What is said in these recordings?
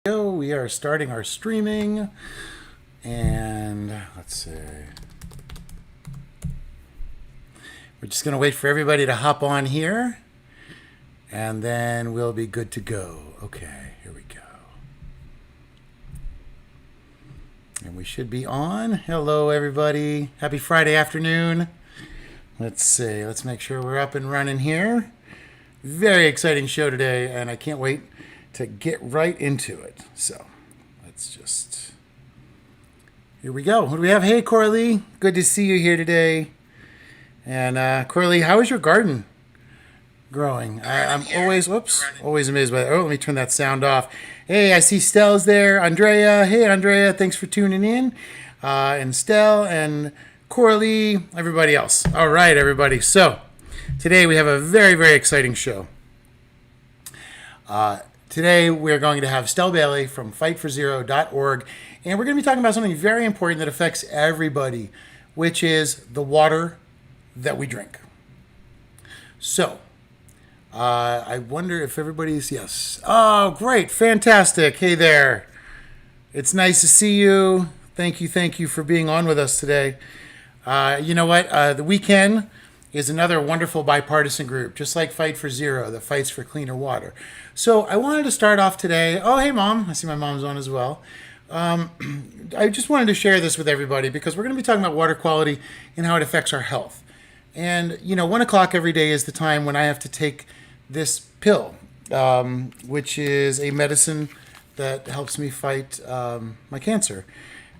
We are starting our streaming, and let's see. We're just going to wait for everybody to hop on here, and then we'll be good to go. Okay, here we go. And we should be on. Hello, everybody. Happy Friday afternoon. Let's see. Let's make sure we're up and running here. Very exciting show today, and I can't wait to get right into it. So let's just, here we go. What do we have? Hey, Coralie, good to see you here today. And Coralie, how is your garden growing? I'm always amazed by that. Oh, let me turn that sound off. Hey, I see Stel's there. Andrea, hey, Andrea, thanks for tuning in. And Stel and Coralie, everybody else. All right, everybody. So today we have a very, very exciting show. Today, we're going to have Stel Bailey from fightforzero.org, and we're going to be talking about something very important that affects everybody, which is the water that we drink. So, I wonder if everybody's, yes. Oh, great, fantastic. Hey there. It's nice to see you. Thank you for being on with us today. You know what? The weekend is another wonderful bipartisan group, just like Fight for Zero, that fights for cleaner water. So I wanted to start off today. Oh, hey, Mom. I see my mom's on as well. I just wanted to share this with everybody because we're going to be talking about water quality and how it affects our health. And, 1 o'clock every day is the time when I have to take this pill, which is a medicine that helps me fight my cancer.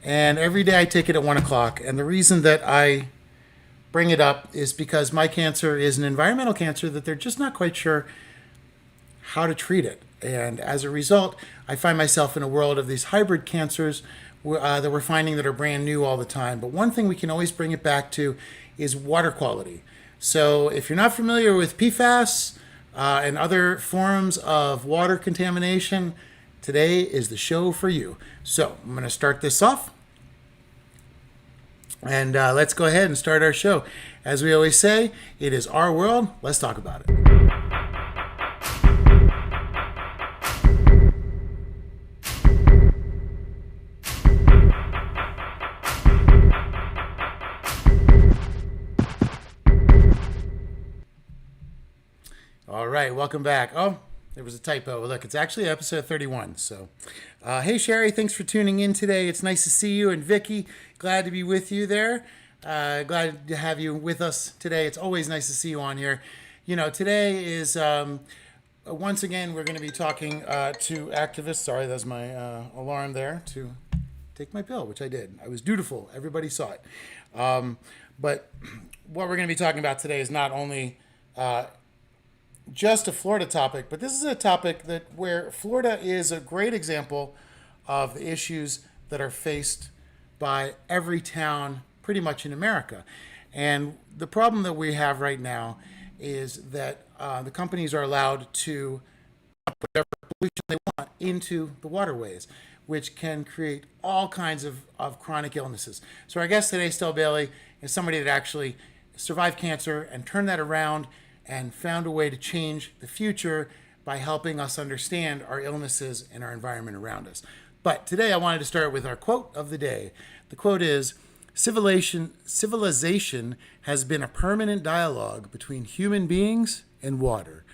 And every day I take it at 1 o'clock. And the reason that I bring it up is because my cancer is an environmental cancer that they're just not quite sure how to treat it. And as a result, I find myself in a world of these hybrid cancers that we're finding that are brand new all the time. But one thing we can always bring it back to is water quality. So if you're not familiar with PFAS and other forms of water contamination, today is the show for you. So I'm going to start this off. And let's go ahead and start our show. As we always say, it is our world. Let's talk about it. All right, welcome back. Oh, there was a typo. Look, it's actually episode 31. So, hey, Sherry, thanks for tuning in today. It's nice to see you. And Vicky, glad to be with you there. Glad to have you with us today. It's always nice to see you on here. Today is, once again, we're going to be talking to activists. Sorry, that's my alarm there to take my pill, which I did. I was dutiful. Everybody saw it. But what we're going to be talking about today is not only just a Florida topic, but this is a topic where Florida is a great example of the issues that are faced by every town pretty much in America. And the problem that we have right now is that the companies are allowed to put whatever pollution they want into the waterways, which can create all kinds of chronic illnesses. So our guest today, Stel Bailey, is somebody that actually survived cancer and turned that around and found a way to change the future by helping us understand our illnesses and our environment around us. But today I wanted to start with our quote of the day. The quote is, civilization has been a permanent dialogue between human beings and water.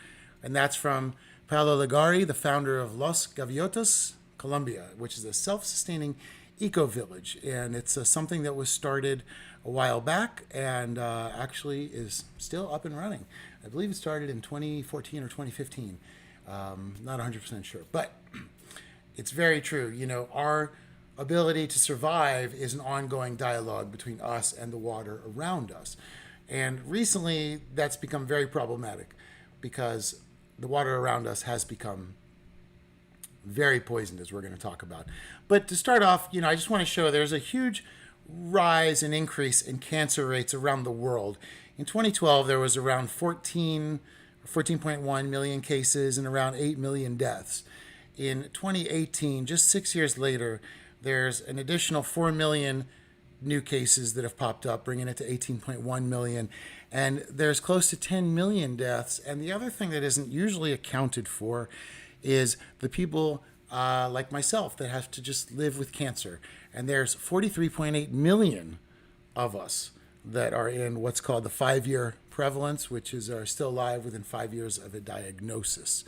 And that's from Paolo Ligari, the founder of Los Gaviotas, Colombia, which is a self-sustaining eco-village. And it's something that was started a while back and actually is still up and running. I believe it started in 2014 or 2015. Not 100% sure. But it's very true. Our ability to survive is an ongoing dialogue between us and the water around us. And recently, that's become very problematic because the water around us has become very poisoned, as we're going to talk about. But to start off, I just want to show there's a huge rise and increase in cancer rates around the world. In 2012, there was around 14.1 million cases and around 8 million deaths. In 2018, just 6 years later, there's an additional 4 million new cases that have popped up, bringing it to 18.1 million. And there's close to 10 million deaths. And the other thing that isn't usually accounted for is the people like myself, that have to just live with cancer. And there's 43.8 million of us that are in what's called the 5-year prevalence, which is are still alive within 5 years of a diagnosis.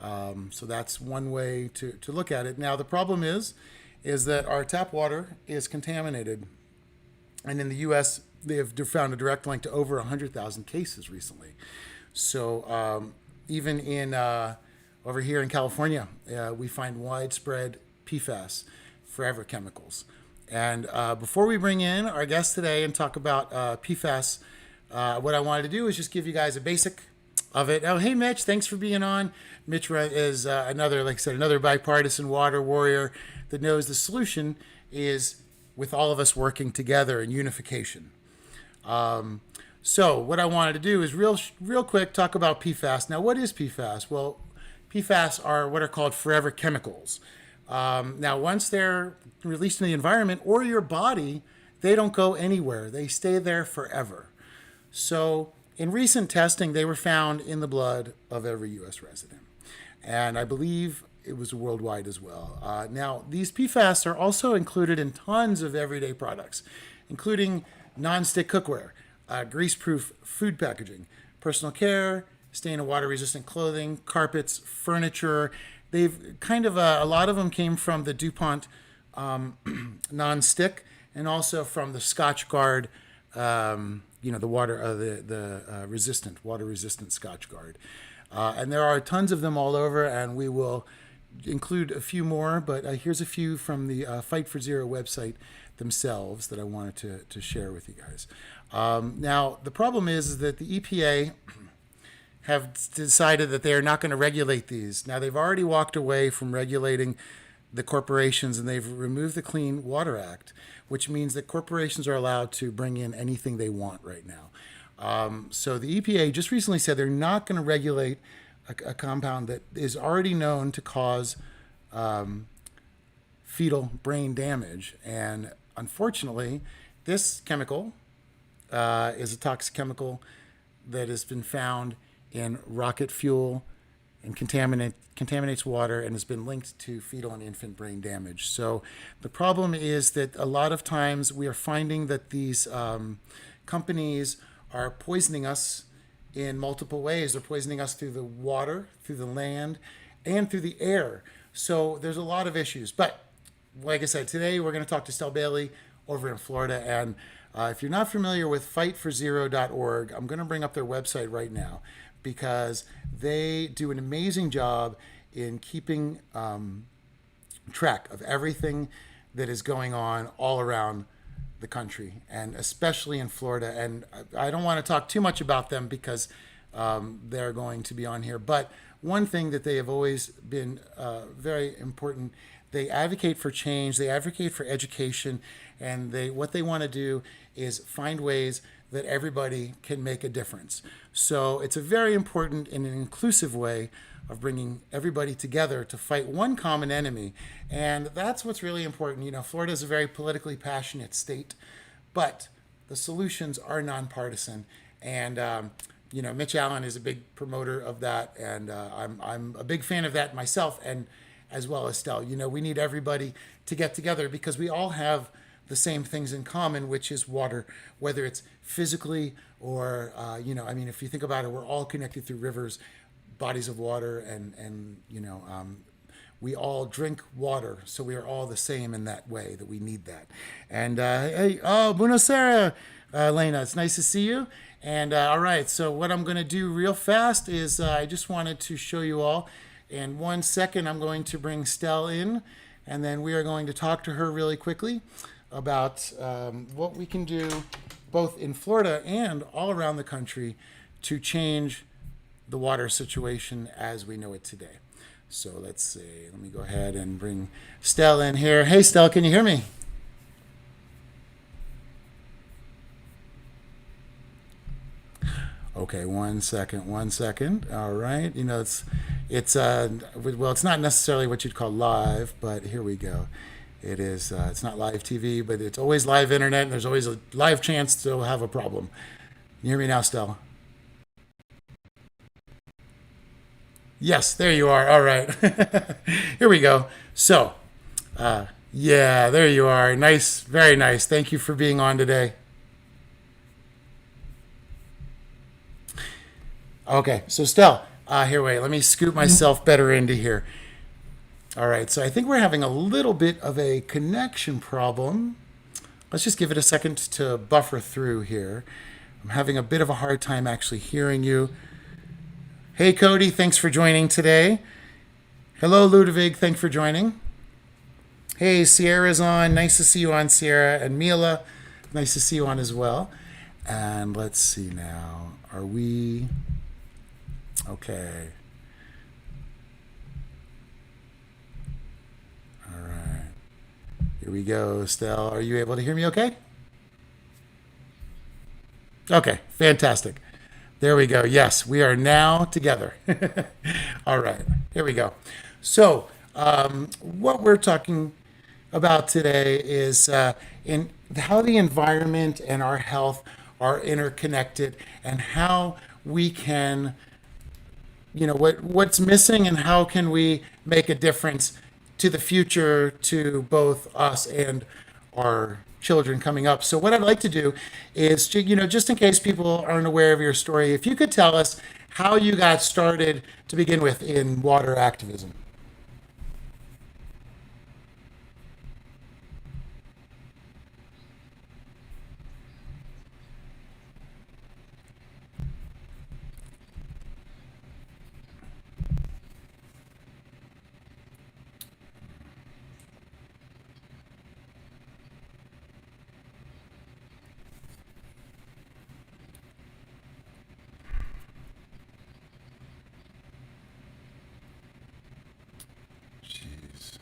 So that's one way to look at it. Now the problem is that our tap water is contaminated, and in the U.S. they have found a direct link to over 100,000 cases recently. So even in over here in California, we find widespread PFAS, forever chemicals. And before we bring in our guest today and talk about PFAS, what I wanted to do is just give you guys a basic of it. Oh, hey, Mitch, thanks for being on. Mitch is another, like I said, another bipartisan water warrior that knows the solution is with all of us working together in unification. So what I wanted to do is real quick talk about PFAS. Now, what is PFAS? Well, PFAS are what are called forever chemicals. Now, once they're released in the environment or your body, they don't go anywhere. They stay there forever. So in recent testing, they were found in the blood of every U.S. resident. And I believe it was worldwide as well. Now, these PFAS are also included in tons of everyday products, including non-stick cookware, grease-proof food packaging, personal care, stain and water-resistant clothing, carpets, furniture. They've kind of, a lot of them came from the DuPont non-stick, and also from the Scotch Guard, the water-resistant Scotch Guard. And there are tons of them all over, and we will include a few more, but here's a few from the Fight for Zero website themselves that I wanted to share with you guys. Now, the problem is that the EPA have decided that they are not going to regulate these. Now, they've already walked away from regulating the corporations, and they've removed the Clean Water Act, which means that corporations are allowed to bring in anything they want right now. So the EPA just recently said they're not going to regulate a compound that is already known to cause fetal brain damage. And unfortunately, this chemical is a toxic chemical that has been found in rocket fuel and contaminates water and has been linked to fetal and infant brain damage. So the problem is that a lot of times we are finding that these companies are poisoning us in multiple ways. They're poisoning us through the water, through the land, and through the air. So there's a lot of issues. But like I said, today we're going to talk to Stel Bailey over in Florida. And if you're not familiar with fightforzero.org, I'm going to bring up their website right now, because they do an amazing job in keeping track of everything that is going on all around the country, and especially in Florida. And I don't want to talk too much about them because they're going to be on here. But one thing that they have always been very important, they advocate for change, they advocate for education, and what they want to do is find ways that everybody can make a difference. So it's a very important and an inclusive way of bringing everybody together to fight one common enemy. And that's what's really important. You know, Florida is a very politically passionate state, but the solutions are nonpartisan. And, Mitch Allen is a big promoter of that. And I'm a big fan of that myself, and as well as Stel. We need everybody to get together because we all have the same things in common, which is water, whether it's physically or, if you think about it, we're all connected through rivers, bodies of water, and we all drink water. So we are all the same in that way, that we need that. And, buenos aires, Elena, it's nice to see you. And, all right, so what I'm going to do real fast is I just wanted to show you all. In 1 second, I'm going to bring Stel in, and then we are going to talk to her really quickly about what we can do both in Florida and all around the country to change the water situation as we know it today. So let's see. Let me go ahead and bring Stel in here. Hey, Stel, can you hear me? Okay, 1 second. All right. It's not necessarily what you'd call live, but here we go. It is, it's not live TV, but it's always live internet, and there's always a live chance to have a problem. Can you hear me now, Stel? Yes, there you are. All right. Here we go. So, yeah, there you are. Nice, very nice. Thank you for being on today. Okay, so Stel, here, wait, let me scoot myself better into here. All right, so I think we're having a little bit of a connection problem. Let's just give it a second to buffer through here. I'm having a bit of a hard time actually hearing you. Hey, Cody, thanks for joining today. Hello, Ludwig, thanks for joining. Hey, Sierra's on. Nice to see you on, Sierra. And Mila, nice to see you on as well. And let's see now. Are we okay? All right. Here we go, Stel. Are you able to hear me okay? Okay, fantastic. There we go. Yes, we are now together. All right, here we go. So, what we're talking about today is in how the environment and our health are interconnected, and how we can, what's missing, and how can we make a difference to the future, to both us and our children coming up. So what I'd like to do is, just in case people aren't aware of your story, if you could tell us how you got started to begin with in water activism. Jeez.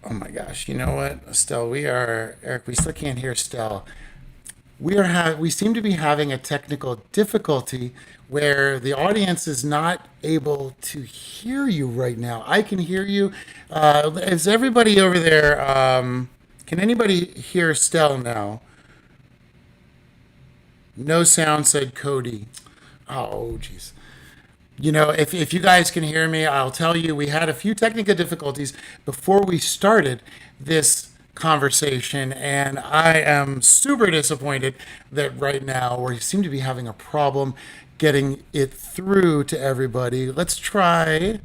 Oh my gosh! You know what, Stel? Eric. We still can't hear Stel. We seem to be having a technical difficulty where the audience is not able to hear you right now. I can hear you. Is everybody over there? Can anybody hear Stel now? No sound, said Cody. Oh, jeez. If you guys can hear me, I'll tell you we had a few technical difficulties before we started this conversation, and I am super disappointed that right now we seem to be having a problem getting it through to everybody. Let's try.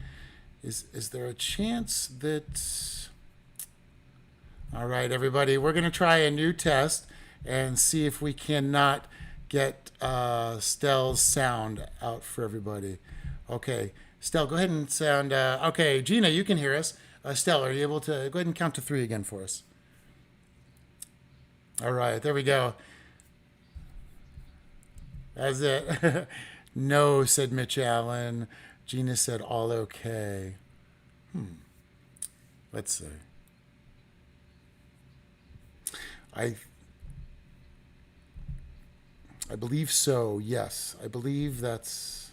Is there a chance that? All right, everybody, we're going to try a new test and see if we cannot get Stel's sound out for everybody. Okay, Stel, go ahead and sound. Okay, Gina, you can hear us. Stel, are you able to go ahead and count to three again for us? All right, there we go. That's it. No, said Mitch Allen. Gina said all okay. Let's see. I I believe so. Yes, I believe that's.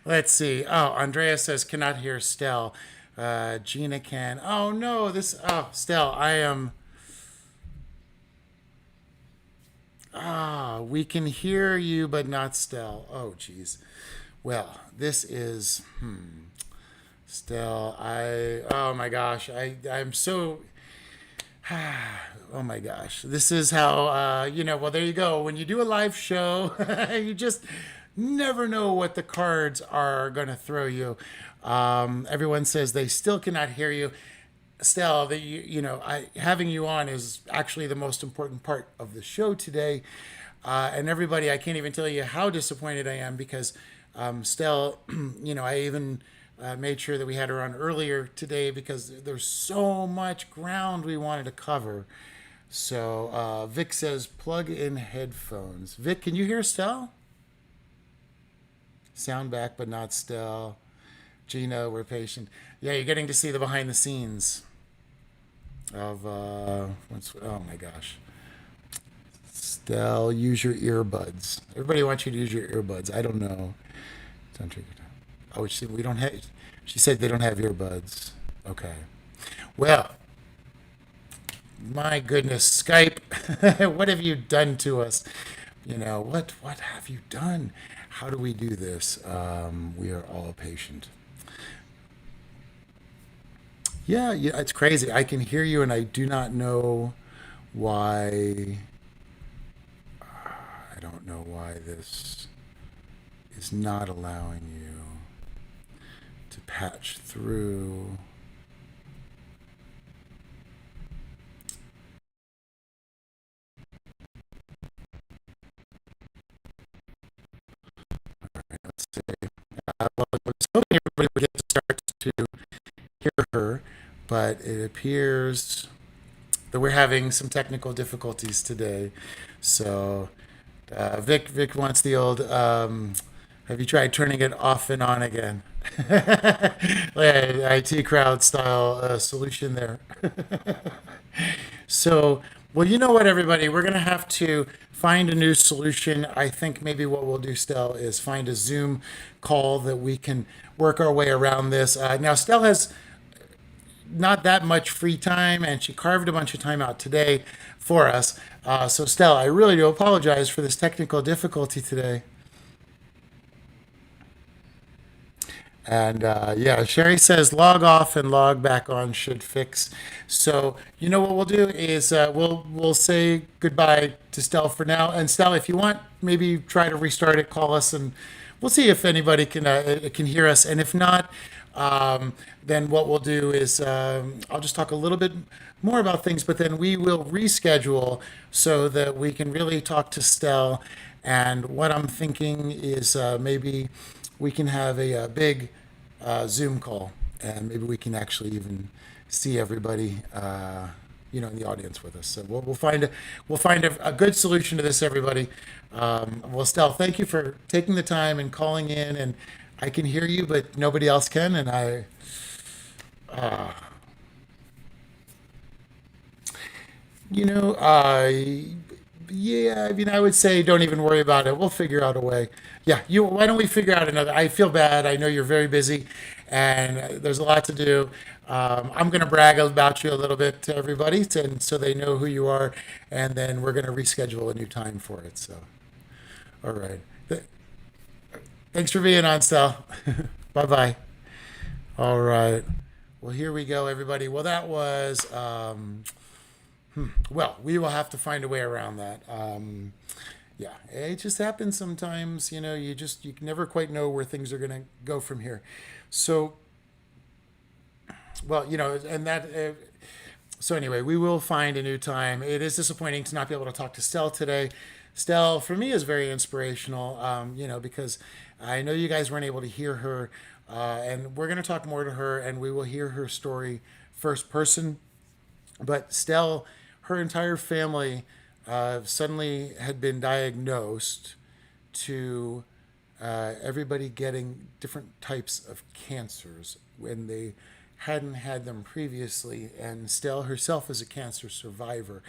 Let's see. Oh, Andrea says cannot hear Stel. Gina can. Oh no, this. Oh, Stel, I am. Ah, we can hear you, but not Stel. Oh, geez. Well, this is Stel. I. Oh my gosh. I'm so. Oh my gosh. This is how. Well, there you go. When you do a live show, you just never know what the cards are going to throw you. Everyone says they still cannot hear you. Stella, that having you on is actually the most important part of the show today. And everybody, I can't even tell you how disappointed I am because Stella, I even made sure that we had her on earlier today because there's so much ground we wanted to cover. So Vic says plug in headphones. Vic, can you hear Stella? Sound back, but not Stella. Gina, we're patient. Yeah, you're getting to see the behind the scenes of oh my gosh. Stell, use your earbuds. Everybody wants you to use your earbuds. I don't know. Don't trigger. Oh, we don't have. She said they don't have earbuds. Okay. Well, my goodness, Skype. What have you done to us? What have you done? How do we do this? We are all patient. Yeah, yeah, it's crazy. I can hear you, and I do not know why. I don't know why this is not allowing you to patch through. Let's see. Well, I was hoping everybody would get to start to hear her, but it appears that we're having some technical difficulties today. So Vic wants the old. Have you tried turning it off and on again? IT crowd style solution there. So, well, you know what, everybody, we're going to have to find a new solution. I think maybe what we'll do, Stel, is find a Zoom call that we can work our way around this. Now, Stel has not that much free time, and she carved a bunch of time out today for us. So, Stel, I really do apologize for this technical difficulty today. And yeah, Sherry says log off and log back on should fix. So you know what we'll do is we'll say goodbye to Stel for now. And Stel, if you want, maybe try to restart it, call us, and we'll see if anybody can hear us. And if not, then what we'll do is I'll just talk a little bit more about things, but then we will reschedule so that we can really talk to Stel. And what I'm thinking is maybe we can have a big Zoom call, and maybe we can actually even see everybody, in the audience with us. So we'll find a good solution to this, everybody. Well, Stel, thank you for taking the time and calling in, and I can hear you, but nobody else can, and you know, yeah, I mean, I would say don't even worry about it. We'll figure out a way. Yeah, why don't we figure out another? I feel bad. I know you're very busy and there's a lot to do. I'm going to brag about you a little bit to everybody so they know who you are. And then we're going to reschedule a new time for it. So, all right. Thanks for being on, Sal. Bye bye. All right. Well, here we go, everybody. Well, that was. Well, we will have to find a way around that. Yeah, it just happens sometimes. You never quite know where things are going to go from here. So, well, and that. So anyway, we will find a new time. It is disappointing to not be able to talk to Stel today. Stel, for me, is very inspirational. Because I know you guys weren't able to hear her, and we're going to talk more to her, and we will hear her story first person. But Stel, her entire family suddenly had been diagnosed to everybody getting different types of cancers when they hadn't had them previously. And Stel herself is a cancer survivor.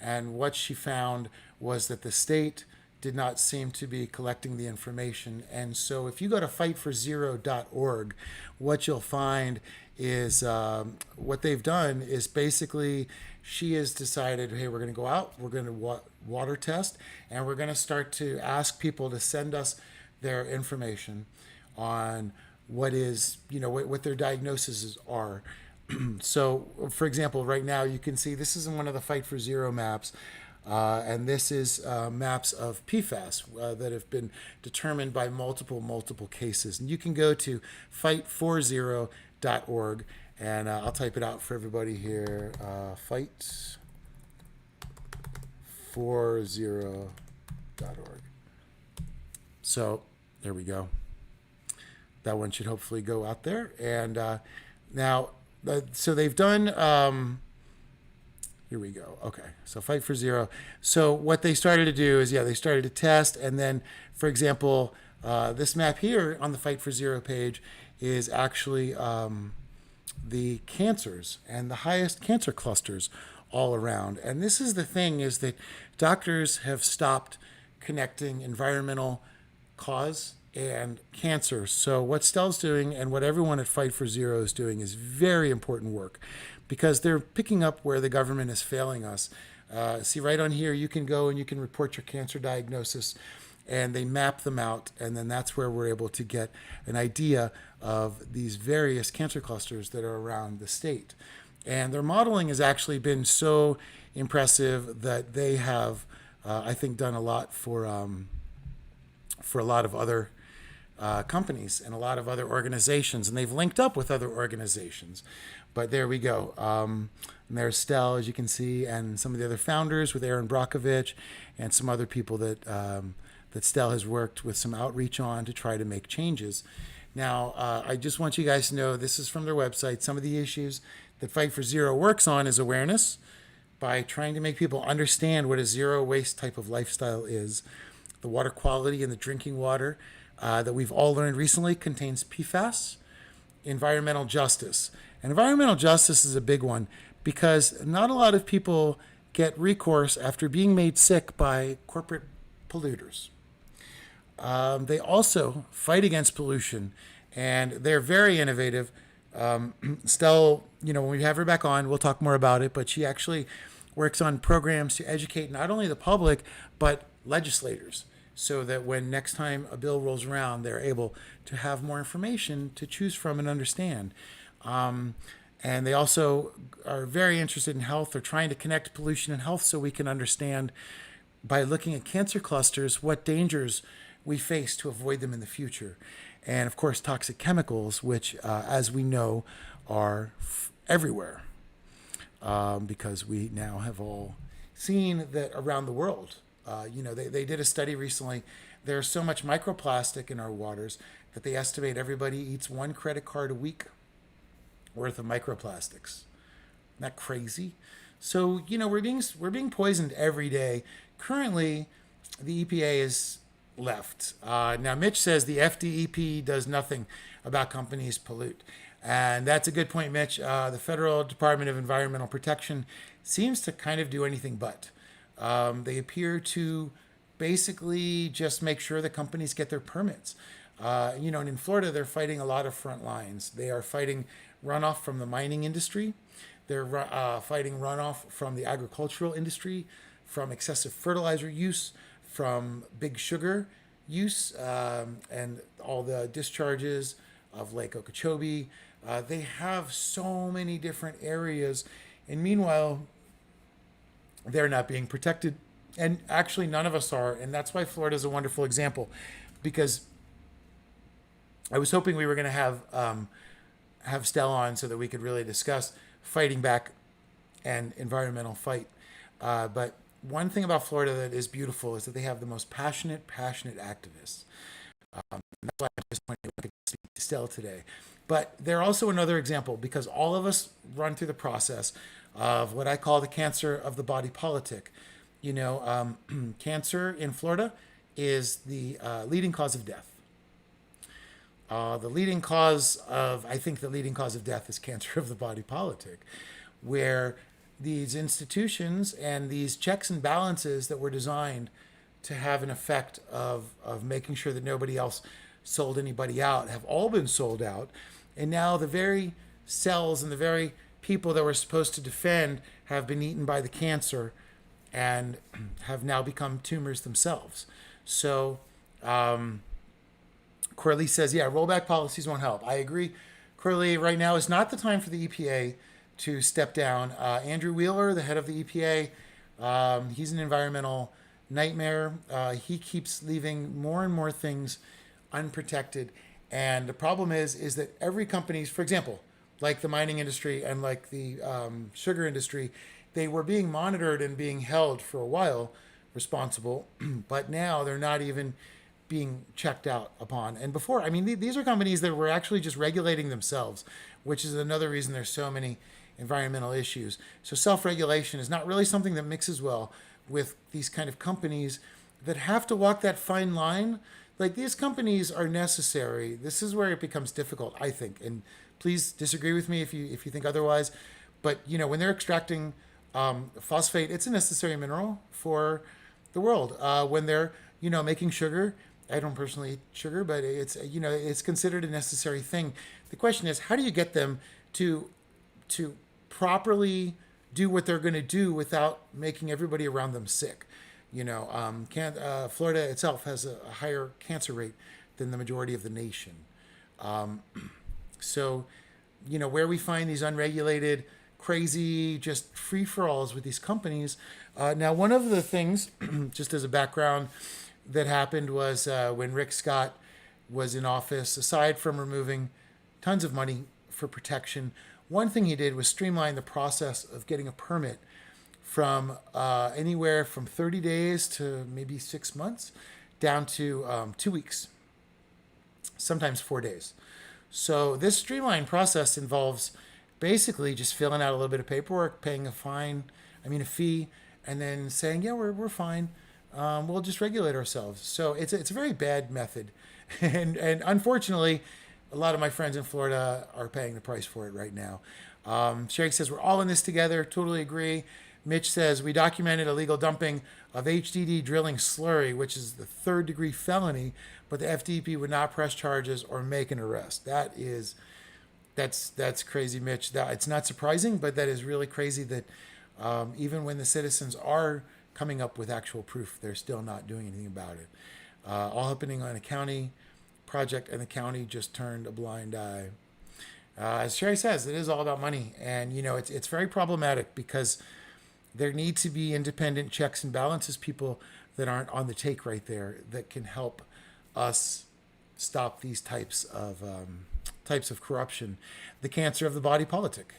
And what she found was that the state did not seem to be collecting the information. And so if you go to fightforzero.org, what you'll find is what they've done is basically she has decided, hey, we're going to go out, we're going to water test, and we're going to start to ask people to send us their information on what is, what their diagnoses are. So, for example, right now you can see this is in one of the Fight for Zero maps. And this is maps of PFAS that have been determined by multiple cases. And you can go to fightforzero.org, and I'll type it out for everybody here. Fightforzero.org. So there we go. That one should hopefully go out there. And now, so they've done... here we go. Okay, so Fight for Zero. So what they started to do is, they started to test, and then, for example, this map here on the Fight for Zero page is actually the cancers and the highest cancer clusters all around. And this is the thing, is that doctors have stopped connecting environmental cause and cancer. So what Stel's doing and what everyone at Fight for Zero is doing is very important work, because they're picking up where the government is failing us. See right on here, you can go and you can report your cancer diagnosis, and they map them out, and then that's where we're able to get an idea of these various cancer clusters that are around the state. And their modeling has actually been so impressive that they have, I think, done a lot for a lot of other companies and a lot of other organizations, and they've linked up with other organizations. But there we go. And there's Stel, as you can see, and some of the other founders with Aaron Brockovich and some other people that that Stel has worked with some outreach on to try to make changes. Now, I just want you guys to know, this is from their website. Some of the issues that Fight for Zero works on is awareness, by trying to make people understand what a zero waste type of lifestyle is. The water quality in the drinking water that we've all learned recently contains PFAS. Environmental justice. And environmental justice is a big one, because not a lot of people get recourse after being made sick by corporate polluters. They also fight against pollution, and they're very innovative. Stel, when we have her back on, we'll talk more about it, but she actually works on programs to educate not only the public, but legislators, so that when next time a bill rolls around, they're able to have more information to choose from and understand. And they also are very interested in health. They're trying to connect pollution and health so we can understand, by looking at cancer clusters, what dangers we face to avoid them in the future. And of course, toxic chemicals, which, as we know, are everywhere, because we now have all seen that around the world. They did a study recently. There's so much microplastic in our waters that they estimate everybody eats one credit card a week worth of microplastics. Isn't that crazy? So, we're being poisoned every day. Currently, the EPA is left. Now, Mitch says the FDEP does nothing about companies pollute. And that's a good point, Mitch. The Federal Department of Environmental Protection seems to kind of do anything but. They appear to basically just make sure that companies get their permits. And in Florida, they're fighting a lot of front lines. They are fighting runoff from the mining industry. They're fighting runoff from the agricultural industry, from excessive fertilizer use, from big sugar use, and all the discharges of Lake Okeechobee. They have so many different areas, and meanwhile, they're not being protected. And actually, none of us are, and that's why Florida is a wonderful example, because I was hoping we were going to have Stel on so that we could really discuss fighting back and environmental fight. But one thing about Florida that is beautiful is that they have the most passionate activists. And that's why I just wanted to speak to Stel today. But they're also another example, because all of us run through the process of what I call the cancer of the body politic. Cancer in Florida is the leading cause of death. The leading cause of, I think the leading cause of death is cancer of the body politic, where these institutions and these checks and balances that were designed to have an effect of making sure that nobody else sold anybody out have all been sold out. And now the very cells and the very people that were supposed to defend have been eaten by the cancer and have now become tumors themselves. So, Corley says, yeah, rollback policies won't help. I agree. Corley, right now is not the time for the EPA to step down. Andrew Wheeler, the head of the EPA, he's an environmental nightmare. He keeps leaving more and more things unprotected. And the problem is that every company's, for example, like the mining industry and like the sugar industry, they were being monitored and being held for a while responsible, but now they're not even being checked out upon. And before, I mean, these are companies that were actually just regulating themselves, which is another reason there's so many environmental issues. So self-regulation is not really something that mixes well with these kind of companies that have to walk that fine line. Like, these companies are necessary. This is where it becomes difficult, I think. And please disagree with me if you think otherwise. But when they're extracting phosphate, it's a necessary mineral for the world. When they're making sugar, I don't personally eat sugar, but it's considered a necessary thing. The question is, how do you get them to properly do what they're going to do without making everybody around them sick? Florida itself has a higher cancer rate than the majority of the nation. So, where we find these unregulated, crazy, just free-for-alls with these companies. Now, one of the things, just as a background, that happened was when Rick Scott was in office, aside from removing tons of money for protection, one thing he did was streamline the process of getting a permit from anywhere from 30 days to maybe 6 months down to 2 weeks, sometimes 4 days. So this streamlined process involves basically just filling out a little bit of paperwork, paying a fee, and then saying, yeah, we're fine. We'll just regulate ourselves. So it's a very bad method. And unfortunately, a lot of my friends in Florida are paying the price for it right now. Sherry says, we're all in this together. Totally agree. Mitch says, we documented illegal dumping of HDD drilling slurry, which is the 3rd-degree felony, but the FDP would not press charges or make an arrest. That's crazy, Mitch. It's not surprising, but that is really crazy that even when the citizens are coming up with actual proof, they're still not doing anything about it. All happening on a county project, and the county just turned a blind eye. As Sherry says, it is all about money, and it's very problematic because there need to be independent checks and balances, people that aren't on the take right there, that can help us stop these types of corruption. The cancer of the body politic,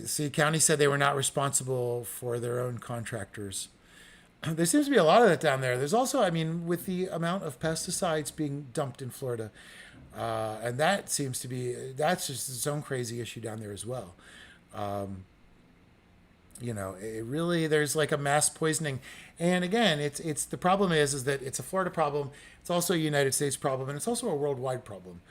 See, county said they were not responsible for their own contractors. There seems to be a lot of that down there. There's also, with the amount of pesticides being dumped in Florida, and that's just its own crazy issue down there as well. It really, there's like a mass poisoning. And again, it's the problem is that it's a Florida problem. It's also a United States problem, and it's also a worldwide problem.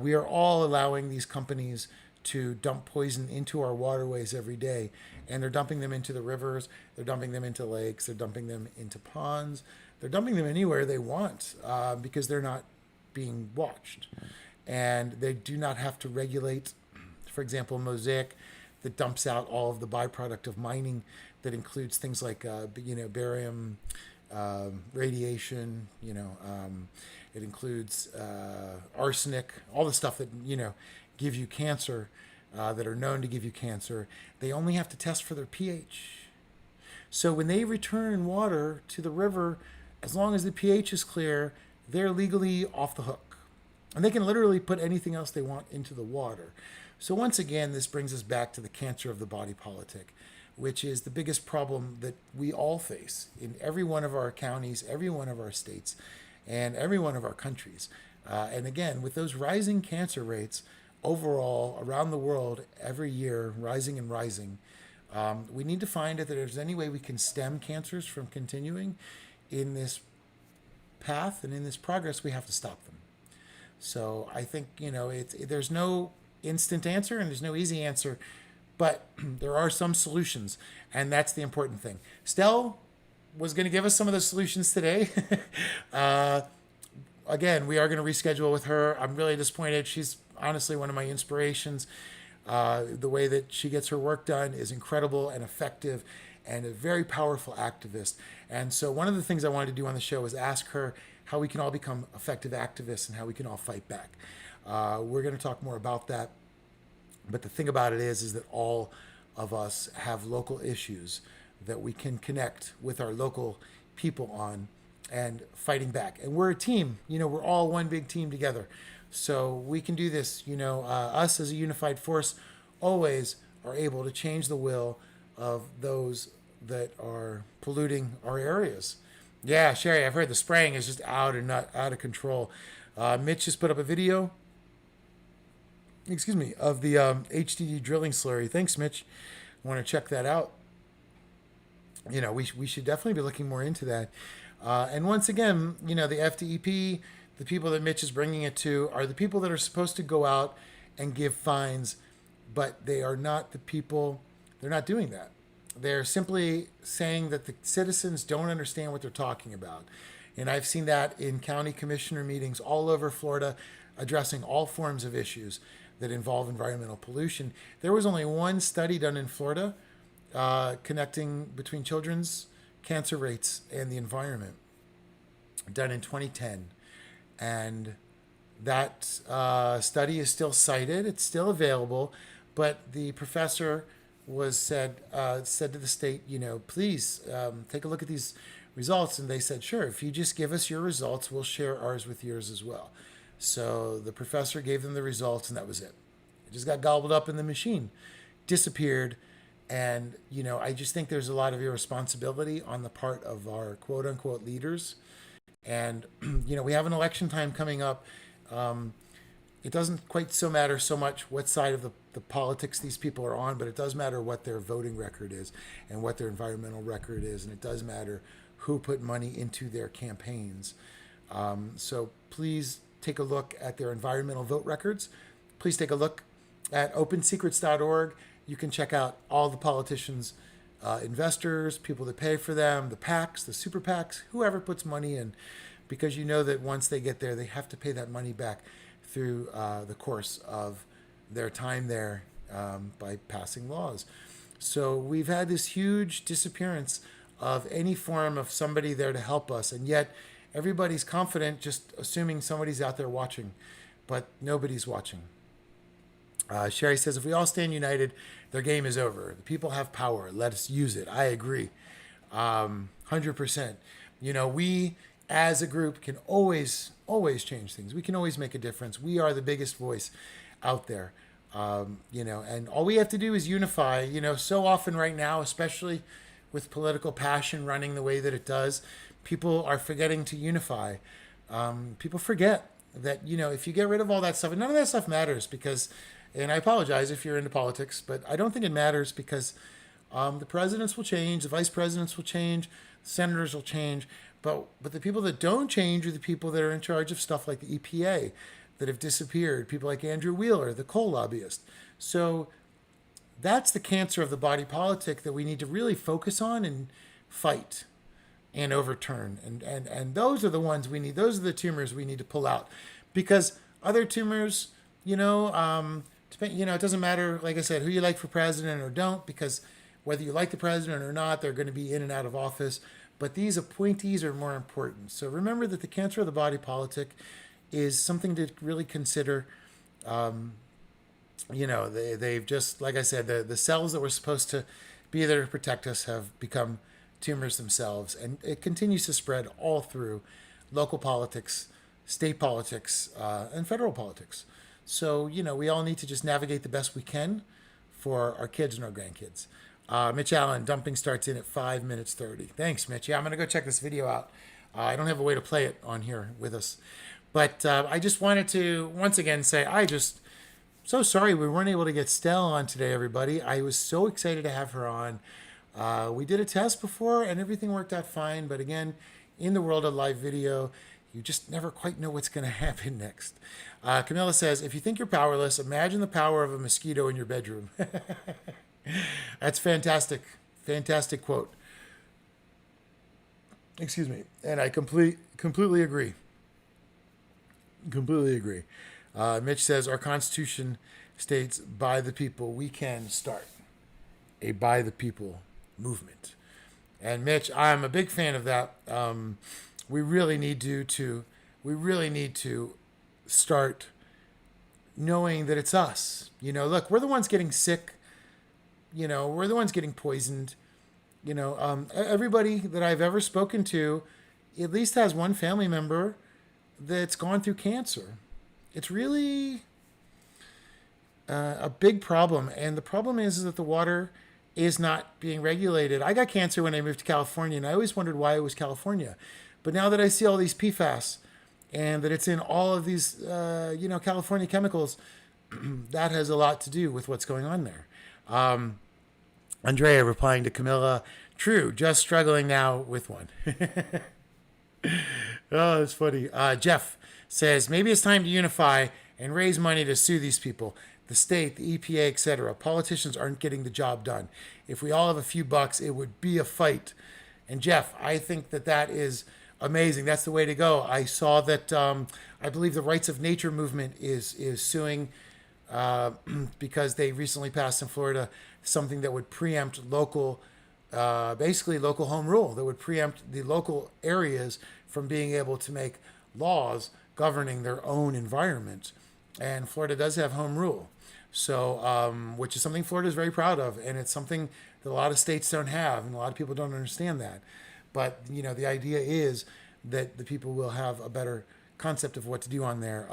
We are all allowing these companies to dump poison into our waterways every day. And they're dumping them into the rivers. They're dumping them into lakes. They're dumping them into ponds. They're dumping them anywhere they want because they're not being watched. And they do not have to regulate, for example, Mosaic, that dumps out all of the byproduct of mining that includes things like, barium, radiation, it includes arsenic, all the stuff that, give you cancer, that are known to give you cancer. They only have to test for their pH. So when they return water to the river, as long as the pH is clear, they're legally off the hook. And they can literally put anything else they want into the water. So once again, this brings us back to the cancer of the body politic, which is the biggest problem that we all face in every one of our counties, every one of our states, and every one of our countries. And again, with those rising cancer rates overall around the world every year, rising and rising, we need to find if there's any way we can stem cancers from continuing in this path and in this progress. We have to stop them. So I think, there's no instant answer and there's no easy answer, but there are some solutions, and that's the important thing. Stel was going to give us some of the solutions today. uh, Again, we are going to reschedule with her. I'm really disappointed. She's honestly one of my inspirations. The way that she gets her work done is incredible and effective and a very powerful activist. And so, one of the things I wanted to do on the show is ask her how we can all become effective activists and how we can all fight back. We're going to talk more about that. But the thing about it is that all of us have local issues that we can connect with our local people on and fighting back. And we're a team, we're all one big team together. So we can do this, us as a unified force always are able to change the will of those that are polluting our areas. Yeah, Sherry, I've heard the spraying is just out of control. Mitch just put up a video, of the HDD drilling slurry. Thanks, Mitch. I want to check that out. We should definitely be looking more into that. And once again, the FDEP, the people that Mitch is bringing it to, are the people that are supposed to go out and give fines, but they are not the people, they're not doing that. They're simply saying that the citizens don't understand what they're talking about. And I've seen that in county commissioner meetings all over Florida, addressing all forms of issues that involve environmental pollution. There was only one study done in Florida connecting between children's cancer rates and the environment, done in 2010. And that study is still cited, it's still available, but the professor said to the state, please take a look at these results. And they said, sure, if you just give us your results, we'll share ours with yours as well. So the professor gave them the results, and that was it. It just got gobbled up in the machine, disappeared. And, I just think there's a lot of irresponsibility on the part of our quote unquote leaders. And, we have an election time coming up. It doesn't quite so matter so much what side of the politics these people are on, but it does matter what their voting record is and what their environmental record is. And it does matter who put money into their campaigns. So please take a look at their environmental vote records. Please take a look at opensecrets.org. You can check out all the politicians, investors, people that pay for them, the PACs, the super PACs, whoever puts money in, because that once they get there, they have to pay that money back through the course of their time there by passing laws. So we've had this huge disappearance of any form of somebody there to help us, and yet everybody's confident, just assuming somebody's out there watching, but nobody's watching. Sherry says, if we all stand united, their game is over. The people have power. Let us use it. I agree. 100%. We as a group can always change things. We can always make a difference. We are the biggest voice out there. And all we have to do is unify. So often right now, especially with political passion running the way that it does, people are forgetting to unify. People forget that, if you get rid of all that stuff, and none of that stuff matters because, and I apologize if you're into politics, but I don't think it matters because the presidents will change, the vice presidents will change, the senators will change, but the people that don't change are the people that are in charge of stuff like the EPA that have disappeared, people like Andrew Wheeler, the coal lobbyist. So that's the cancer of the body politic that we need to really focus on and fight and overturn. And those are the ones we need. Those are the tumors we need to pull out, because other tumors, it doesn't matter, like I said, who you like for president or don't, because whether you like the president or not, they're going to be in and out of office. But these appointees are more important. So remember that the cancer of the body politic is something to really consider. They've just, like I said, the cells that were supposed to be there to protect us have become tumors themselves. And it continues to spread all through local politics, state politics, and federal politics. So, we all need to just navigate the best we can for our kids and our grandkids. Mitch Allen, dumping starts in at 5 minutes 30. Thanks, Mitch. Yeah, I'm going to go check this video out. I don't have a way to play it on here with us. But I just wanted to, once again, say so sorry we weren't able to get Stel on today, everybody. I was so excited to have her on. We did a test before, and everything worked out fine. But again, in the world of live video, You just never quite know what's going to happen next. Camilla says, if you think you're powerless, imagine the power of a mosquito in your bedroom. That's fantastic. Fantastic quote. Excuse me. And I completely agree. Completely agree. Mitch says, our Constitution states, by the people. We can start a by the people movement. And Mitch, I'm a big fan of that. We really need to start knowing that it's us. Look, we're the ones getting sick. We're the ones getting poisoned. Everybody that I've ever spoken to at least has one family member that's gone through cancer. It's really a big problem. And the problem is that the water is not being regulated. I got cancer when I moved to California, and I always wondered why it was California. But now that I see all these PFAS and that it's in all of these, California chemicals, that has a lot to do with what's going on there. Andrea replying to Camilla, true, just struggling now with one. Oh, it's funny. Jeff says, maybe it's time to unify and raise money to sue these people. The state, the EPA, etc. Politicians aren't getting the job done. If we all have a few bucks, it would be a fight. And Jeff, I think that is amazing. That's the way to go. I saw that I believe the Rights of Nature movement is suing because they recently passed in Florida something that would preempt basically local home rule, that would preempt the local areas from being able to make laws governing their own environment. And Florida does have home rule. So, which is something Florida is very proud of, and it's something that a lot of states don't have, and a lot of people don't understand that. But, the idea is that the people will have a better concept of what to do on there.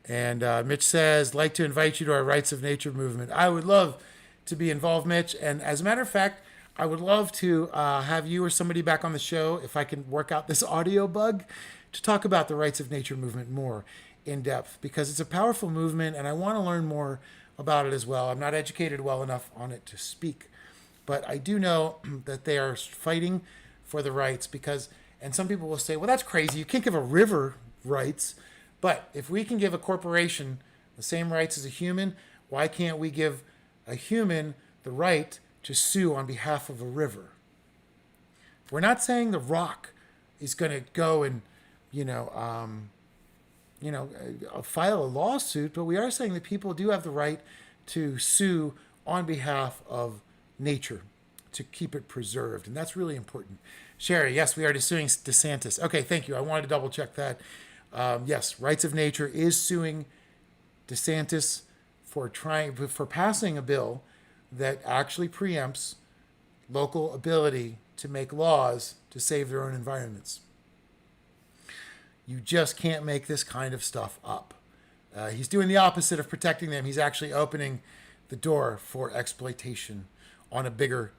And Mitch says, like to invite you to our Rights of Nature movement. I would love to be involved, Mitch. And as a matter of fact, I would love to have you or somebody back on the show, if I can work out this audio bug, to talk about the Rights of Nature movement more in depth, because it's a powerful movement and I want to learn more about it as well. I'm not educated well enough on it to speak, but I do know that they are fighting for the rights and some people will say, well, that's crazy. You can't give a river rights. But if we can give a corporation the same rights as a human, why can't we give a human the right to sue on behalf of a river? We're not saying the Rock is going to go and, file a lawsuit, but we are saying that people do have the right to sue on behalf of nature to keep it preserved. And that's really important. Sherry, yes, we are suing DeSantis. Okay, thank you. I wanted to double check that. Yes, Rights of Nature is suing DeSantis for passing a bill that actually preempts local ability to make laws to save their own environments. You just can't make this kind of stuff up. He's doing the opposite of protecting them. He's actually opening the door for exploitation on a bigger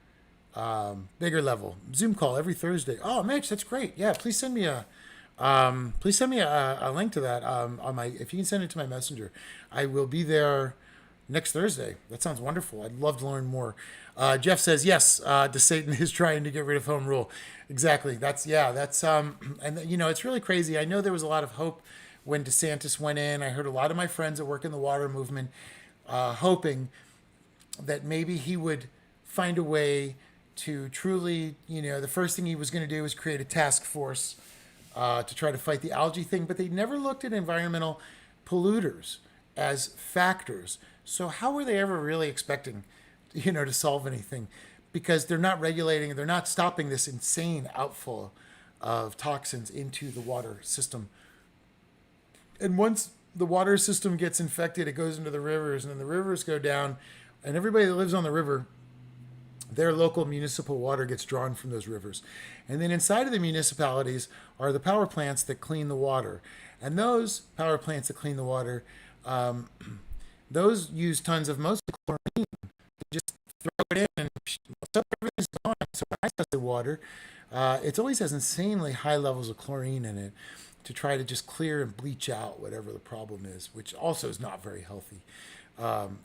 level. Zoom call every Thursday. Oh, Mitch, that's great. Yeah, please send me a link to that if you can send it to my messenger. I will be there next Thursday. That sounds wonderful. I'd love to learn more. Jeff says, yes, DeSatan is trying to get rid of home rule. Exactly. And it's really crazy. I know there was a lot of hope when DeSantis went in. I heard a lot of my friends that work in the water movement hoping that maybe he would find a way to truly, the first thing he was going to do was create a task force to try to fight the algae thing, but they never looked at environmental polluters as factors. So how were they ever really expecting, to solve anything? Because they're not regulating, they're not stopping this insane outflow of toxins into the water system. And once the water system gets infected, it goes into the rivers, and then the rivers go down, and everybody that lives on the river, their local municipal water gets drawn from those rivers. And then inside of the municipalities are the power plants that clean the water. And those power plants that clean the water, those use tons of mostly chlorine. They just throw it in and everything's gone. So when I test the water, it always has insanely high levels of chlorine in it to try to just clear and bleach out whatever the problem is, which also is not very healthy.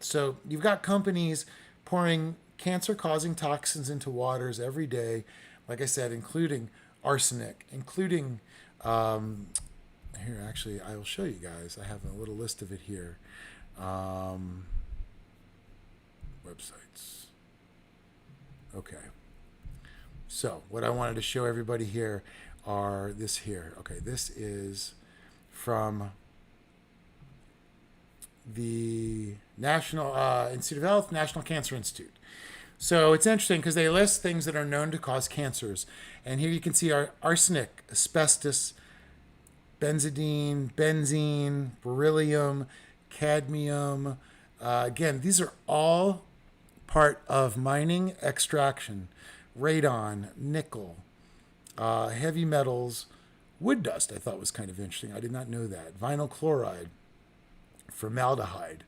So you've got companies pouring cancer-causing toxins into waters every day, like I said, including arsenic, including Here, actually, I will show you guys. I have a little list of it here. Um, Websites. Okay. So what I wanted to show everybody here are this here. Okay, this is from the National Institute of Health, National Cancer Institute. So it's interesting because they list things that are known to cause cancers. And here you can see arsenic, asbestos, benzene, beryllium, cadmium. Again, these are all part of mining extraction. Radon, nickel, heavy metals, wood dust I thought was kind of interesting. I did not know that. Vinyl chloride, formaldehyde,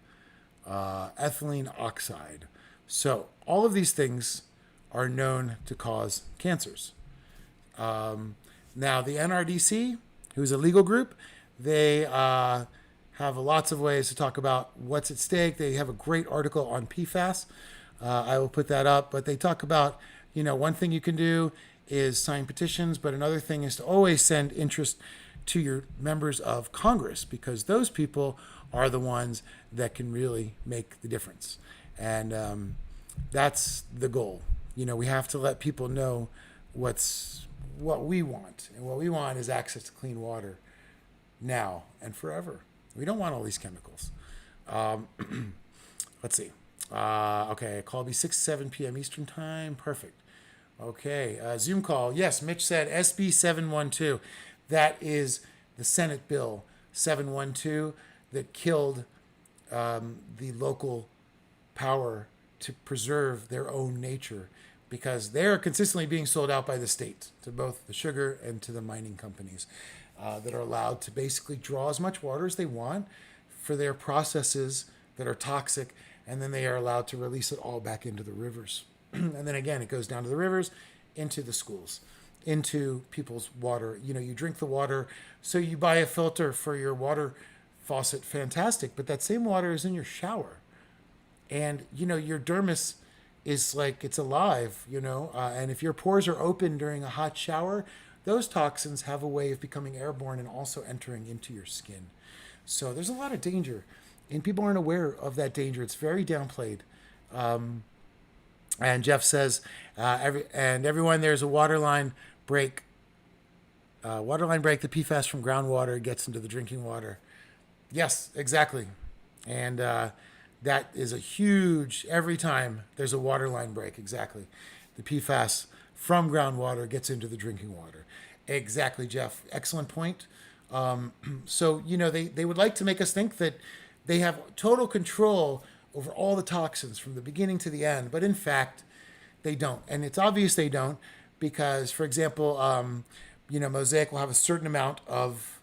ethylene oxide. So all of these things are known to cause cancers. Now the NRDC, who's a legal group, they have lots of ways to talk about what's at stake. They have a great article on PFAS. I will put that up, but they talk about, one thing you can do is sign petitions, but another thing is to always send interest to your members of Congress, because those people are the ones that can really make the difference. And that's the goal. We have to let people know what we want. And what we want is access to clean water now and forever. We don't want all these chemicals. Let's see. Okay, call will be 6 to 7 p.m. Eastern Time. Perfect. Okay, Zoom call. Yes, Mitch said SB 712. That is the Senate Bill 712 that killed the local power to preserve their own nature, because they're consistently being sold out by the state to both the sugar and to the mining companies that are allowed to basically draw as much water as they want for their processes that are toxic, and then they are allowed to release it all back into the rivers. And then again, it goes down to the rivers, into the schools, into people's water. You drink the water, so you buy a filter for your water faucet, fantastic, but that same water is in your shower. And, your dermis is like, it's alive, and if your pores are open during a hot shower, those toxins have a way of becoming airborne and also entering into your skin. So there's a lot of danger, and people aren't aware of that danger. It's very downplayed. And Jeff says, everyone, there's a waterline break. Waterline break, the PFAS from groundwater gets into the drinking water. Yes, exactly. And that is a huge, every time there's a waterline break, exactly. The PFAS from groundwater gets into the drinking water. Exactly, Jeff. Excellent point. So, they would like to make us think that they have total control over all the toxins from the beginning to the end, but in fact, they don't. And it's obvious they don't, because, for example, Mosaic will have a certain amount of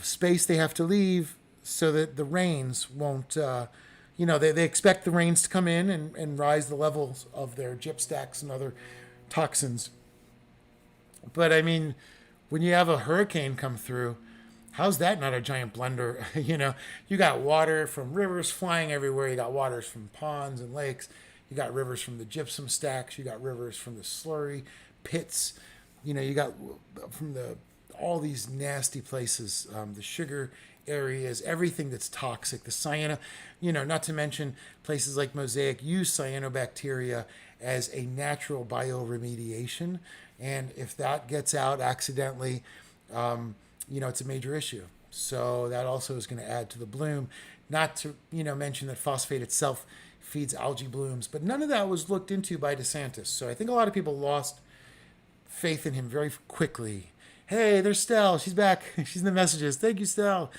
space they have to leave so that the rains won't, they expect the rains to come in and rise the levels of their gypstacks and other toxins. But I mean, when you have a hurricane come through, how's that not a giant blender? You got water from rivers flying everywhere. You got waters from ponds and lakes. You got rivers from the gypsum stacks. You got rivers from the slurry pits. You got from all these nasty places, the sugar areas, everything that's toxic, the cyano, not to mention places like Mosaic use cyanobacteria as a natural bioremediation. And if that gets out accidentally, it's a major issue. So that also is going to add to the bloom. Not to, mention that phosphate itself feeds algae blooms, but none of that was looked into by DeSantis. So I think a lot of people lost faith in him very quickly. Hey, there's Stel. She's back. She's in the messages. Thank you, Stel.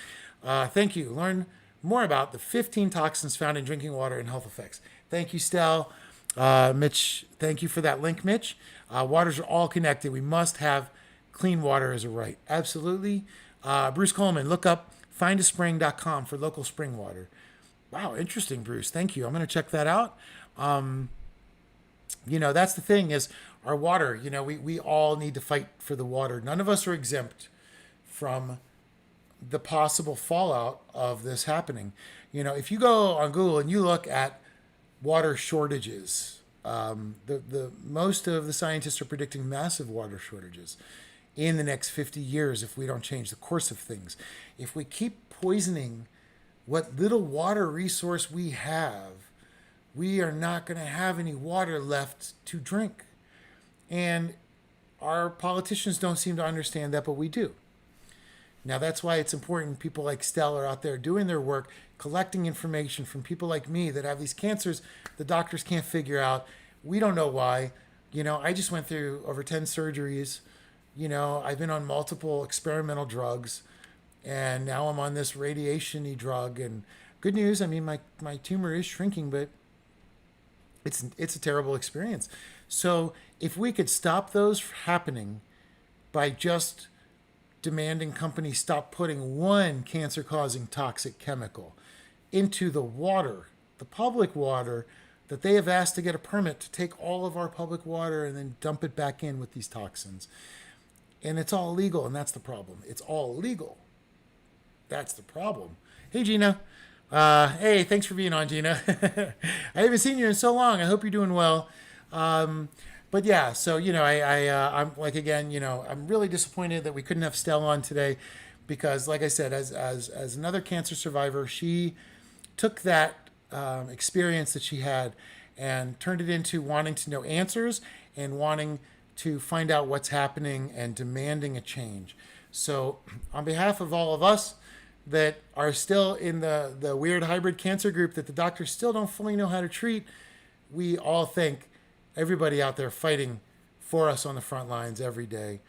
Thank you. Learn more about the 15 toxins found in drinking water and health effects. Thank you, Stel. Mitch, thank you for that link, Mitch. Waters are all connected. We must have clean water as a right. Absolutely. Bruce Coleman, look up findaspring.com for local spring water. Wow, interesting, Bruce. Thank you. I'm going to check that out. That's the thing is our water, we all need to fight for the water. None of us are exempt from the possible fallout of this happening. If you go on Google and you look at water shortages, the most of the scientists are predicting massive water shortages. in the next 50 years if we don't change the course of things. If we keep poisoning what little water resource we have, we are not going to have any water left to drink. And our politicians don't seem to understand that, but we do. Now, that's why it's important people like Stel are out there doing their work, collecting information from people like me that have these cancers the doctors can't figure out. We don't know why. I just went through over 10 surgeries. I've been on multiple experimental drugs, and now I'm on this radiation-y drug. And good news, I mean, my tumor is shrinking, but it's a terrible experience. So if we could stop those happening by just demanding companies stop putting one cancer-causing toxic chemical into the water, the public water, that they have asked to get a permit to take all of our public water and then dump it back in with these toxins. And it's all illegal, and that's the problem. It's all illegal. That's the problem. Hey, Gina. Hey, thanks for being on, Gina. I haven't seen you in so long. I hope you're doing well. But yeah, so, I'm like, again, I'm really disappointed that we couldn't have Stel on today because, like I said, as another cancer survivor, she took that experience that she had and turned it into wanting to know answers and wanting to find out what's happening and demanding a change. So on behalf of all of us that are still in the weird hybrid cancer group that the doctors still don't fully know how to treat, we all thank everybody out there fighting for us on the front lines every day,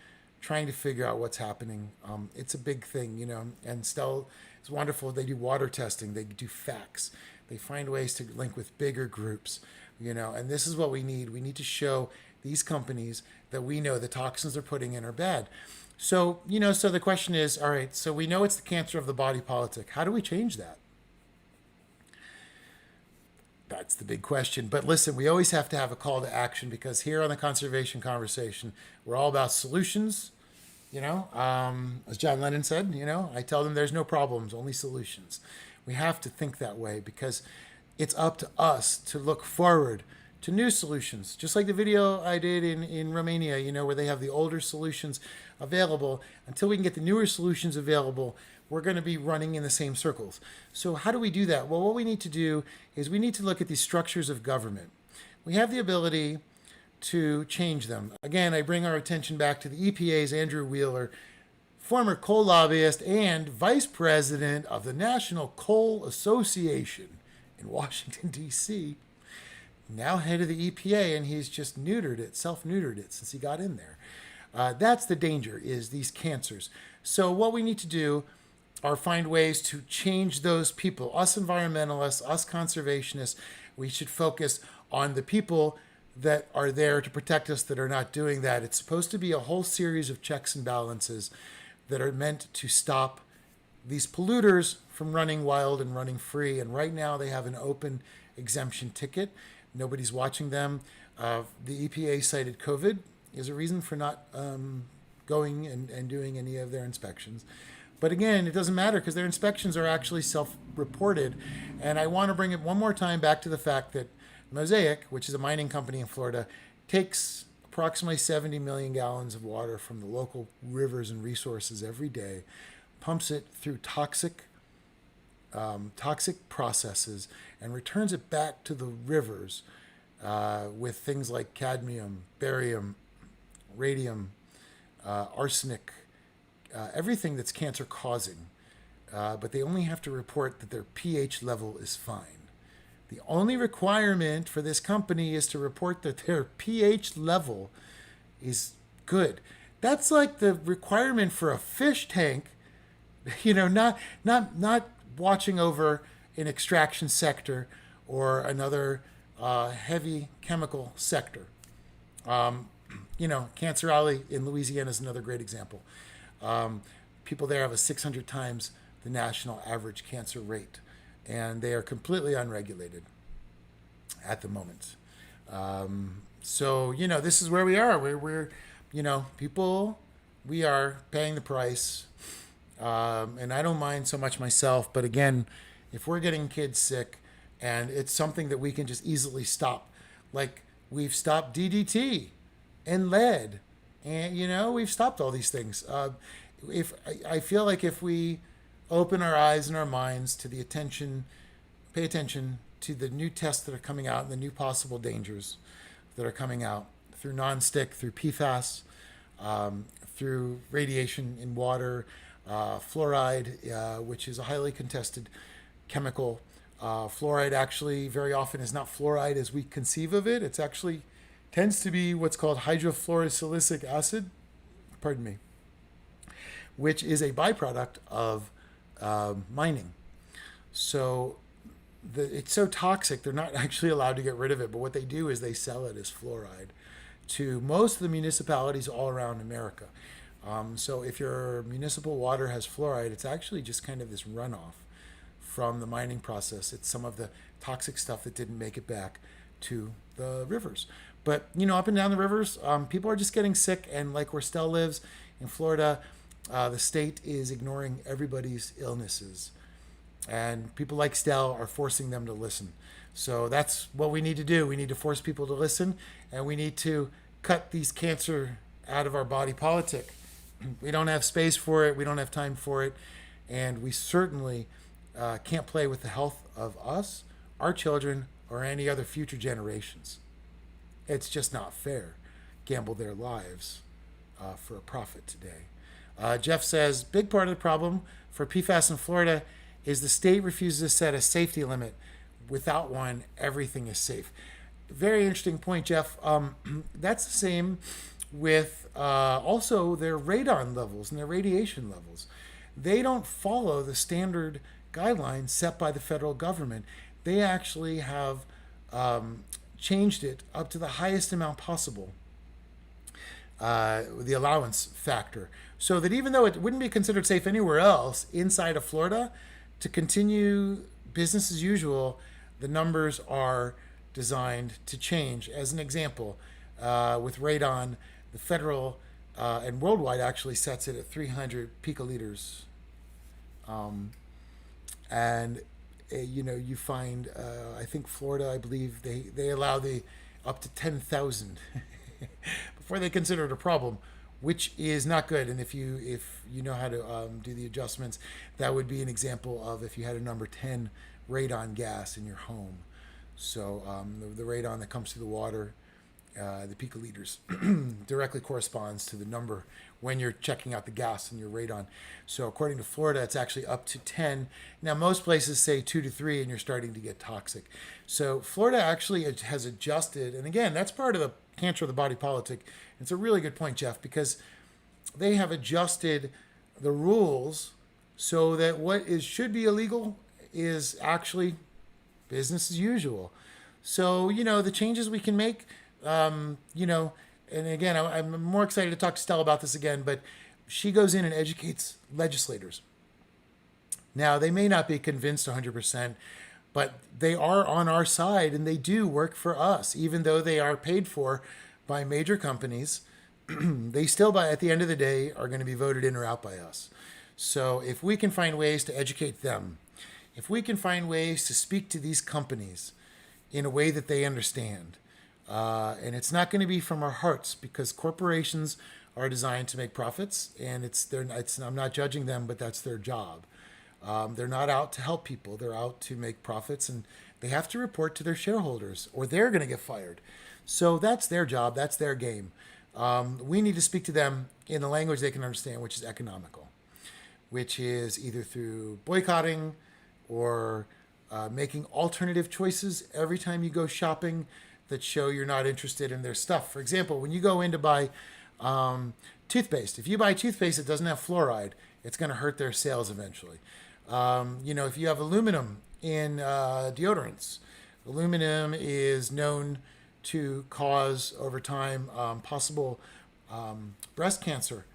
trying to figure out what's happening. It's a big thing, and Stel is wonderful. They do water testing. They do facts. They find ways to link with bigger groups, and this is what we need. We need to show these companies that we know the toxins they're putting in are bad. So, so the question is, all right, so we know it's the cancer of the body politic. How do we change that? That's the big question. But listen, we always have to have a call to action because here on the Conservation Conversation, we're all about solutions. As John Lennon said, I tell them there's no problems, only solutions. We have to think that way because it's up to us to look forward to new solutions. Just like the video I did in Romania, where they have the older solutions available. Until we can get the newer solutions available, we're going to be running in the same circles. So how do we do that? Well, what we need to do is we need to look at these structures of government. We have the ability to change them. Again, I bring our attention back to the EPA's Andrew Wheeler, former coal lobbyist and vice president of the National Coal Association in Washington, D.C., now head of the EPA, and he's just self-neutered it since he got in there. That's the danger, is these cancers. So what we need to do are find ways to change those people. Us environmentalists, us conservationists, we should focus on the people that are there to protect us that are not doing that. It's supposed to be a whole series of checks and balances that are meant to stop these polluters from running wild and running free. And right now they have an open exemption ticket. Nobody's watching them. The EPA cited COVID as a reason for not going and doing any of their inspections. But again, it doesn't matter because their inspections are actually self-reported. And I want to bring it one more time back to the fact that Mosaic, which is a mining company in Florida, takes approximately 70 million gallons of water from the local rivers and resources every day, pumps it through toxic processes, and returns it back to the rivers with things like cadmium, barium, radium, arsenic, everything that's cancer causing. But they only have to report that their pH level is fine. The only requirement for this company is to report that their pH level is good. That's like the requirement for a fish tank, not watching over an extraction sector or another heavy chemical sector. Cancer Alley in Louisiana is another great example. People there have a 600 times the national average cancer rate, and they are completely unregulated at the moment. So, this is where we are. We're people, we are paying the price. And I don't mind so much myself, but again, if we're getting kids sick and it's something that we can just easily stop, like we've stopped DDT and lead And, we've stopped all these things. If I feel like if we open our eyes and our minds to pay attention to the new tests that are coming out and the new possible dangers that are coming out through nonstick, through PFAS, through radiation in water, fluoride, which is a highly contested chemical. Fluoride actually very often is not fluoride as we conceive of it. It's actually tends to be what's called hydrofluorosilicic acid, pardon me, which is a byproduct of mining. So it's so toxic, they're not actually allowed to get rid of it. But what they do is they sell it as fluoride to most of the municipalities all around America. So if your municipal water has fluoride, it's actually just kind of this runoff from the mining process. It's some of the toxic stuff that didn't make it back to the rivers. But, up and down the rivers, people are just getting sick. And like where Stel lives in Florida, the state is ignoring everybody's illnesses. And people like Stel are forcing them to listen. So that's what we need to do. We need to force people to listen, and we need to cut these cancer out of our body politic. We don't have space for it. We don't have time for it. And we certainly can't play with the health of us, our children, or any other future generations. It's just not fair. Gamble their lives for a profit today. Jeff says, big part of the problem for PFAS in Florida is the state refuses to set a safety limit. Without one, everything is safe. Very interesting point, Jeff. That's the same with also their radon levels and their radiation levels. They don't follow the standard guidelines set by the federal government. They actually have changed it up to the highest amount possible, the allowance factor, so that even though it wouldn't be considered safe anywhere else inside of Florida, to continue business as usual, the numbers are designed to change. As an example, with radon, the federal and worldwide actually sets it at 300 picoliters. And you find, I think Florida, I believe they allow the up to 10,000 before they consider it a problem, which is not good. And if you know how to do the adjustments, that would be an example of if you had a number 10 radon gas in your home. So the radon that comes through the water, the picoliters, directly corresponds to the number when you're checking out the gas in your radon. So according to Florida, it's actually up to 10. Now, most places say 2 to 3, and you're starting to get toxic. So Florida actually has adjusted. And again, that's part of the cancer of the body politic. It's a really good point, Jeff, because they have adjusted the rules so that what should be illegal is actually business as usual. So, the changes we can make, and again, I'm more excited to talk to Stel about this again, but she goes in and educates legislators. Now, they may not be convinced 100%, but they are on our side and they do work for us, even though they are paid for by major companies. They still, at the end of the day, are going to be voted in or out by us. So if we can find ways to educate them, if we can find ways to speak to these companies in a way that they understand, and it's not going to be from our hearts, because corporations are designed to make profits, and I'm not judging them, but that's their job. They're not out to help people. They're out to make profits, and they have to report to their shareholders or they're going to get fired. So that's their job. That's their game. We need to speak to them in the language they can understand, which is economical, which is either through boycotting or making alternative choices every time you go shopping that show you're not interested in their stuff. For example, when you go in to buy toothpaste, if you buy toothpaste that doesn't have fluoride, it's going to hurt their sales eventually. If you have aluminum in deodorants, aluminum is known to cause over time possible breast cancer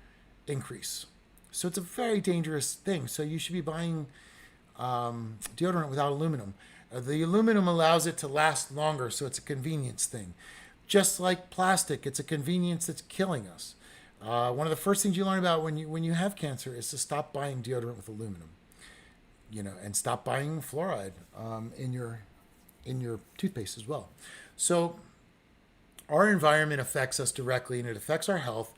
increase. So it's a very dangerous thing. So you should be buying deodorant without aluminum. The aluminum allows it to last longer, so it's a convenience thing. Just like plastic, it's a convenience that's killing us. One of the first things you learn about when you have cancer is to stop buying deodorant with aluminum, and stop buying fluoride in your toothpaste as well. So our environment affects us directly, and it affects our health.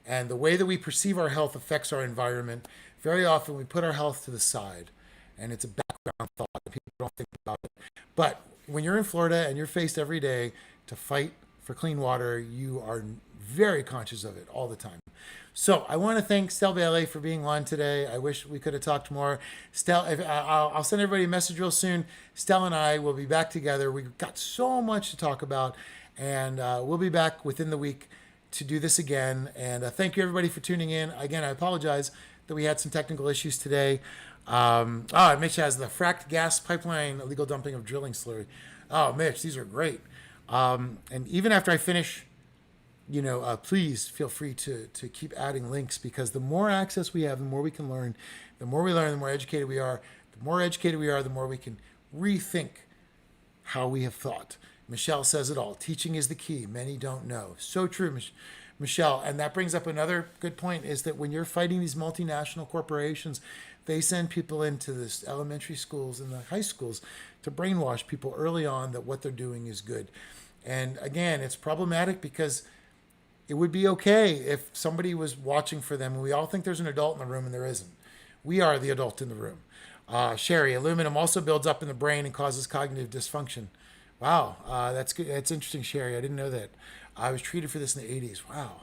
And the way that we perceive our health affects our environment. Very often we put our health to the side, and it's a background thought that people don't think about it. But when you're in Florida and you're faced every day to fight for clean water, you are very conscious of it all the time. So I want to thank Stel Bailey for being on today. I wish we could have talked more. Stel, I'll send everybody a message real soon. Stel and I will be back together. We've got so much to talk about, and we'll be back within the week to do this again. And thank you everybody for tuning in. Again, I apologize that we had some technical issues today. Mitch has the fracked gas pipeline illegal dumping of drilling slurry. Oh, Mitch, these are great. And even after I finish, please feel free to keep adding links, because the more access we have, the more we can learn. The more we learn, the more educated we are. The more educated we are, the more we can rethink how we have thought. Michelle says it all. Teaching is the key. Many don't know. So true, Michelle. And that brings up another good point, is that when you're fighting these multinational corporations, they send people into the elementary schools and the high schools to brainwash people early on that what they're doing is good. And again, it's problematic because it would be okay if somebody was watching for them, and we all think there's an adult in the room, and there isn't. We are the adult in the room. Sherry, aluminum also builds up in the brain and causes cognitive dysfunction. Wow, that's good. That's interesting, Sherry. I didn't know that. I was treated for this in the 80s. Wow.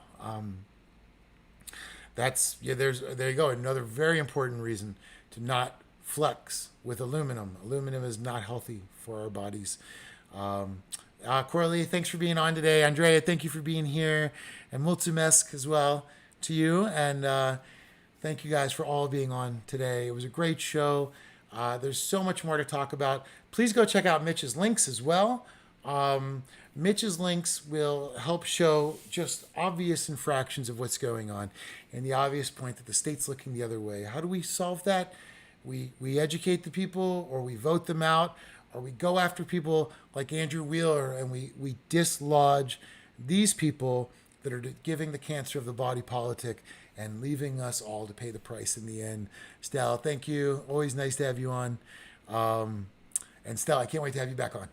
There you go. Another very important reason to not flex with aluminum. Aluminum is not healthy for our bodies. Coralie, thanks for being on today. Andrea, thank you for being here. And Mulțumesc as well to you. And thank you guys for all being on today. It was a great show. There's so much more to talk about. Please go check out Mitch's links as well. Mitch's links will help show just obvious infractions of what's going on, and the obvious point that the state's looking the other way. How do we solve that? We educate the people, or we vote them out, or we go after people like Andrew Wheeler and we dislodge these people that are giving the cancer of the body politic and leaving us all to pay the price in the end. Stel, thank you. Always nice to have you on. And Stel, I can't wait to have you back on.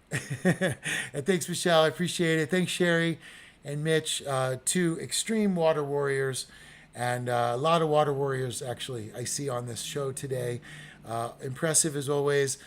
And thanks, Michelle. I appreciate it. Thanks, Sherry and Mitch, two extreme water warriors, and a lot of water warriors, actually, I see on this show today. Impressive as always.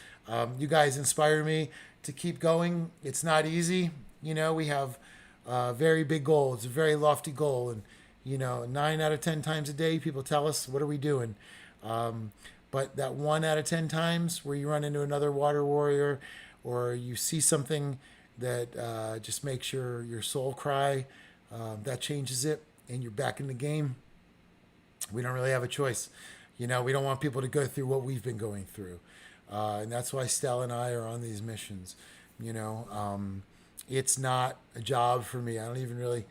You guys inspire me to keep going. It's not easy. We have a very big goal. It's a very lofty goal. And, 9 out of 10 times a day, people tell us, what are we doing? But that 1 out of 10 times where you run into another water warrior, or you see something that just makes your soul cry, that changes it, and you're back in the game. We don't really have a choice. We don't want people to go through what we've been going through. And that's why Stel and I are on these missions. It's not a job for me. I don't even really,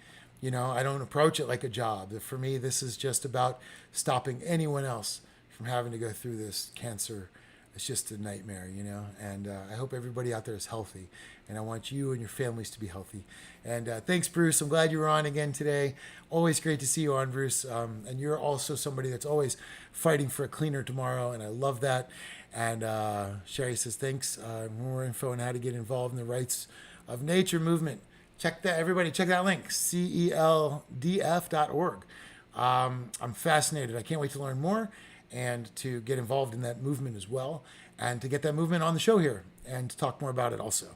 I don't approach it like a job. For me, this is just about stopping anyone else from having to go through this cancer. It's just a nightmare, and I hope everybody out there is healthy, and I want you and your families to be healthy. And thanks, Bruce. I'm glad you were on again today. Always great to see you on, Bruce. And you're also somebody that's always fighting for a cleaner tomorrow, and I love that. And Sherry says, thanks. More info on how to get involved in the rights of nature movement. Check that, everybody, check that link, celdf.org. I'm fascinated. I can't wait to learn more and to get involved in that movement as well, and to get that movement on the show here and to talk more about it also.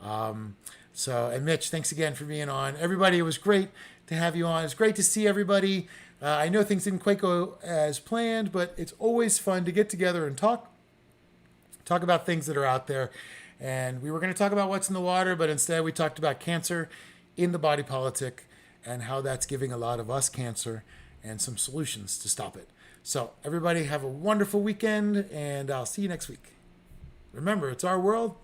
And Mitch, thanks again for being on. Everybody, it was great to have you on. It's great to see everybody. I know things didn't quite go as planned, but it's always fun to get together and talk about things that are out there. And we were going to talk about what's in the water, but instead we talked about cancer in the body politic and how that's giving a lot of us cancer and some solutions to stop it. So everybody have a wonderful weekend, and I'll see you next week. Remember, it's our world.